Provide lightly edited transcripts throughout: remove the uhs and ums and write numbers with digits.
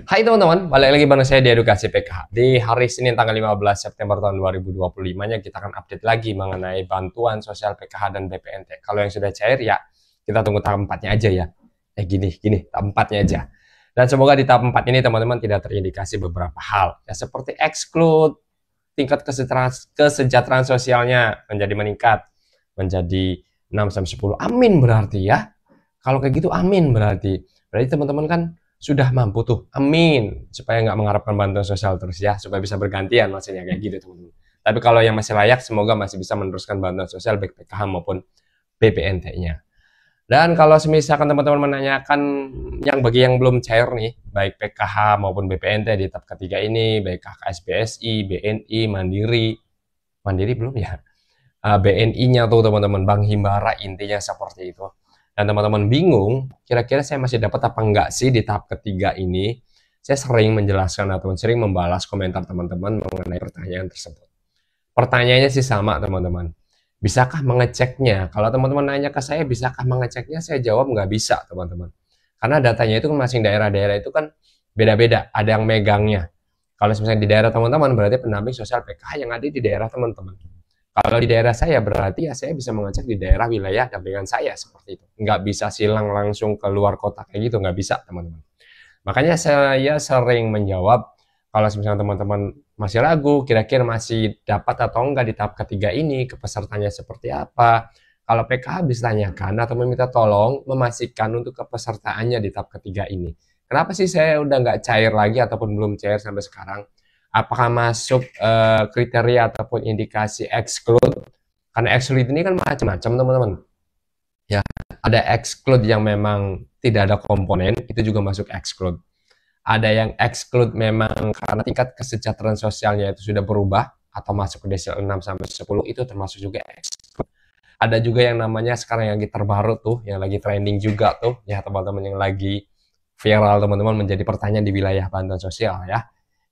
Hai teman-teman, balik lagi bareng saya di Edukasi PKH. Di hari Senin tanggal 15 September tahun 2025-nya kita akan update lagi mengenai bantuan sosial PKH dan BPNT. Kalau yang sudah cair ya kita tunggu tahap 4-nya aja ya. Gini, tahap 4-nya aja. Dan semoga di tahap 4 ini teman-teman tidak terindikasi beberapa hal. Ya seperti exclude, tingkat kesejahteraan sosialnya menjadi meningkat menjadi 6-10. Amin berarti ya. Kalau kayak gitu amin berarti. Berarti teman-teman kan sudah mampu tuh, amin, supaya nggak mengharapkan bantuan sosial terus ya, supaya bisa bergantian maksudnya kayak gitu teman-teman. Tapi kalau yang masih layak, semoga masih bisa meneruskan bantuan sosial baik PKH maupun BPNT-nya. Dan kalau misalkan teman-teman menanyakan yang bagi yang belum cair nih, baik PKH maupun BPNT di tahap ketiga ini, baik KKSBSI, BNI, Mandiri belum ya? BNI-nya tuh teman-teman, Bank Himbara, intinya seperti itu. Dan teman-teman bingung, kira-kira saya masih dapat apa enggak sih di tahap ketiga ini? Saya sering menjelaskan ataupun sering membalas komentar teman-teman mengenai pertanyaan tersebut. Pertanyaannya sih sama teman-teman. Bisakah mengeceknya? Kalau teman-teman nanya ke saya, bisakah mengeceknya? Saya jawab nggak bisa teman-teman. Karena datanya itu kan masing daerah-daerah itu kan beda-beda. Ada yang megangnya. Kalau misalnya di daerah teman-teman berarti pendamping sosial PKH yang ada di daerah teman-teman. Kalau di daerah saya berarti ya saya bisa mengecek di daerah wilayah dampingan saya seperti itu. Nggak bisa silang langsung ke luar kota kayak gitu, nggak bisa teman-teman. Makanya saya sering menjawab kalau misalnya teman-teman masih ragu, kira-kira masih dapat atau enggak di tahap ketiga ini, kepesertanya seperti apa. Kalau PKH bisa tanyakan atau meminta tolong memastikan untuk kepesertaannya di tahap ketiga ini. Kenapa sih saya udah nggak cair lagi ataupun belum cair sampai sekarang? Apakah masuk kriteria ataupun indikasi exclude? Karena exclude ini kan macam-macam teman-teman. Ya, ada exclude yang memang tidak ada komponen, itu juga masuk exclude. Ada yang exclude memang karena tingkat kesejahteraan sosialnya itu sudah berubah atau masuk ke desil 6 sampai 10, itu termasuk juga exclude. Ada juga yang namanya sekarang yang lagi terbaru tuh, yang lagi trending juga tuh, ya teman-teman, yang lagi viral teman-teman, menjadi pertanyaan di wilayah bantuan sosial ya.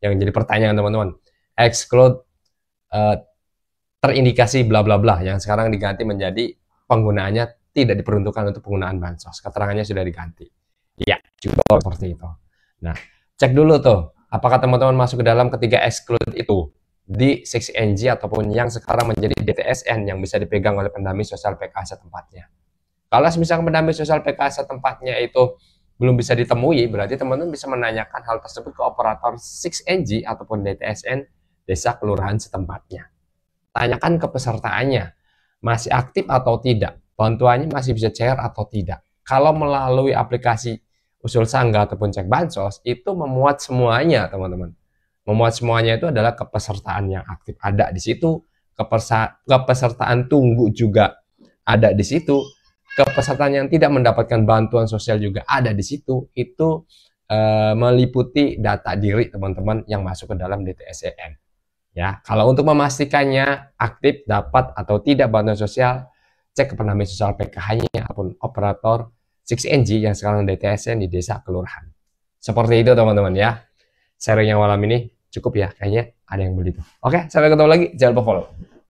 Yang jadi pertanyaan teman-teman, exclude terindikasi bla bla bla, yang sekarang diganti menjadi penggunaannya tidak diperuntukkan untuk penggunaan bansos, keterangannya sudah diganti ya, juga seperti itu. Nah, cek dulu tuh apakah teman-teman masuk ke dalam ketiga exclude itu di 6NG ataupun yang sekarang menjadi DTSN yang bisa dipegang oleh pendamping sosial PKH setempatnya. Kalau misalkan pendamping sosial PKH setempatnya itu belum bisa ditemui, berarti teman-teman bisa menanyakan hal tersebut ke operator 6NG ataupun DTSN desa kelurahan setempatnya. Tanyakan kepesertaannya, masih aktif atau tidak, bantuannya masih bisa cair atau tidak. Kalau melalui aplikasi usul sangga ataupun cek bansos, itu memuat semuanya teman-teman. Memuat semuanya itu adalah kepesertaan yang aktif ada di situ, kepesertaan tunggu juga ada di situ, kepesertaan yang tidak mendapatkan bantuan sosial juga ada di situ. Itu meliputi data diri teman-teman yang masuk ke dalam DTSEN. Ya, kalau untuk memastikannya aktif, dapat atau tidak bantuan sosial, cek ke pendamping sosial PKH-nya ataupun operator 6NG yang sekarang DTSN di desa kelurahan. Seperti itu teman-teman ya. Sharing yang malam ini cukup ya, kayaknya ada yang begitu. Oke, sampai ketemu lagi, jangan lupa follow.